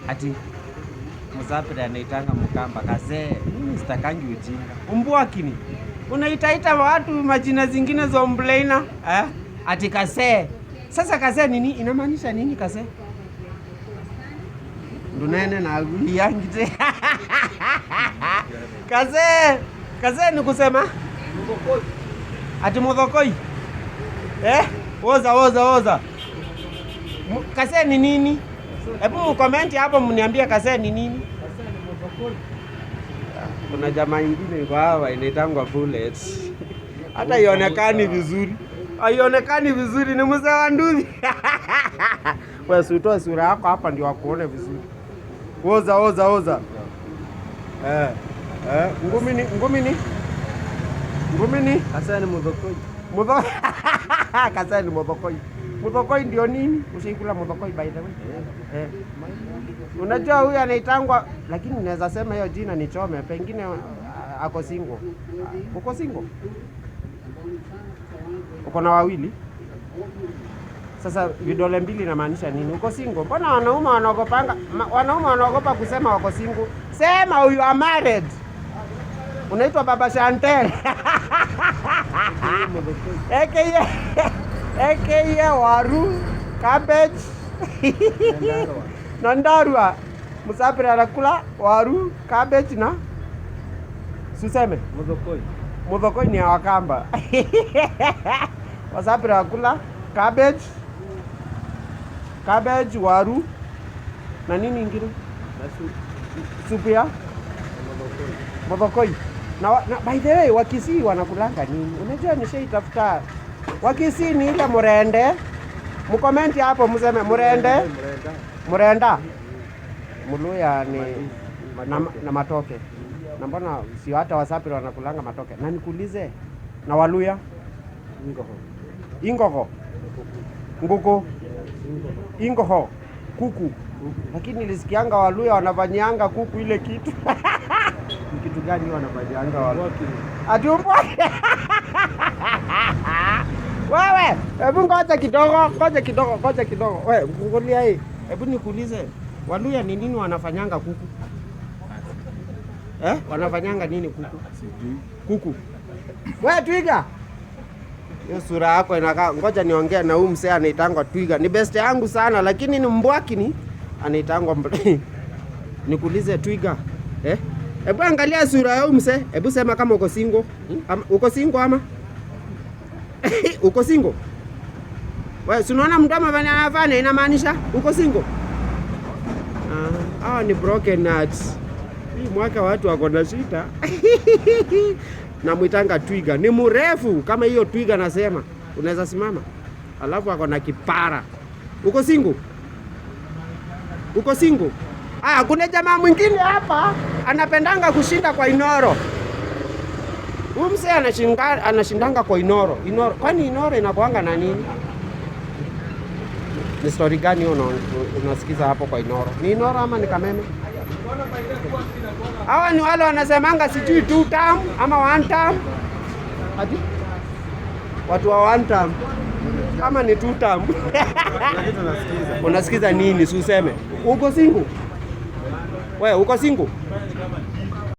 Ati Musapira anaitanga Mkamba kazee. Mimi sitakangi ujinga. Umbwakini. Unaitaita watu majina zingine za mblaina, ati kazee. Sasa kazee nini? Inamaanisha nini kazee? Ndunene na yangite. Kazee ni kusema Muthokoi. Ati Muthokoi. Oza. Kazee ni nini? Hebu mkomenti hapo mniambie kazee ni nini? Kazee ni Muthokoi. Kuna jamaa nyingine kwa hawa inaitangwa bullets. Hata haionekani vizuri. Haionekani vizuri, ni mzee wa nduthi. Wewe utoe sura yako hapa ndio wakuone vizuri. Oza. Ngumi ni Kazee ni Muthokoi. Kazee ni Muthokoi. Muthokoi ndio nini? Ushaikula Muthokoi by the way? Unajua huyu anaitangwa, lakini naweza sema hiyo jina ni chome, pengine ako single. Uko single? Uko na wawili? Sasa vidole mbili inamaanisha nini? Uko single? Mbona wanaume wanaogopa kusema wako single? Sema you are married. Unaitwa Baba Chantel. AKA waru, cabbage. Nandarua. Musapira anakula waru, cabbage na suseme Muthokoi ni Wakamba. Musapira anakula cabbage, waru na nini ingine? Supu ya Muthokoi. Na by the way Wakisii wanakulanga nini? Unajua nishaitafuta. Wakisii ni ile murende. Mkomenti hapo mseme murenda. Muluya ni na matoke. Na mbona si hata Wasapira wanakulanga matoke? Na nikuulize, na Waluya Ingoho. Nguku. Ingoho. Kuku. Lakini nilisikianga Waluya wanafanyanga kuku ile kitu. Ni kitu gani wanafanyanga Waluya? Ati umbwaki. Wewe, hebu ngoja kidogo. Wewe, ngoja hii. Hebu nikuulize, Waluya ni nini wanafanyanga kuku? Wanafanyanga nini kuku? Kuku. Wewe Twiga. Hiyo sura yako inakaa, ngoja niongee na huyu msee anaitangwa Twiga. Ni best yangu sana lakini ni mbwakini anaitangwa Nikuulize Twiga. Hebu angalia sura ya huyu msee. Hebu sema kama uko single. Uko single ama? Uko single? Wewe si unaona mdomo anafanya inamaanisha uko single? Ni broken nuts. Hii mwaka watu wako na shida. Na muitanga Twiga. Ni mrefu kama hiyo Twiga nasema. Unaweza simama. Alafu ako na kipara. Uko single? Uko single? Kuna jamaa mwingine hapa anapendanga kushinda kwa Inoro. Huyu msee anashindanga kwa Inoro. Kwani Inoro inakuanga na nini? Ni story gani unasikiza hapo kwa Inoro? Ni Inoro ama ni Kameme? Hawa ni wale wanasemanga sijui 2 term ama 1 term. Ati? Watu wa 1 term. Kama ni 2 term. Unasikiza nini? Si useme. Uko single? Wewe uko single?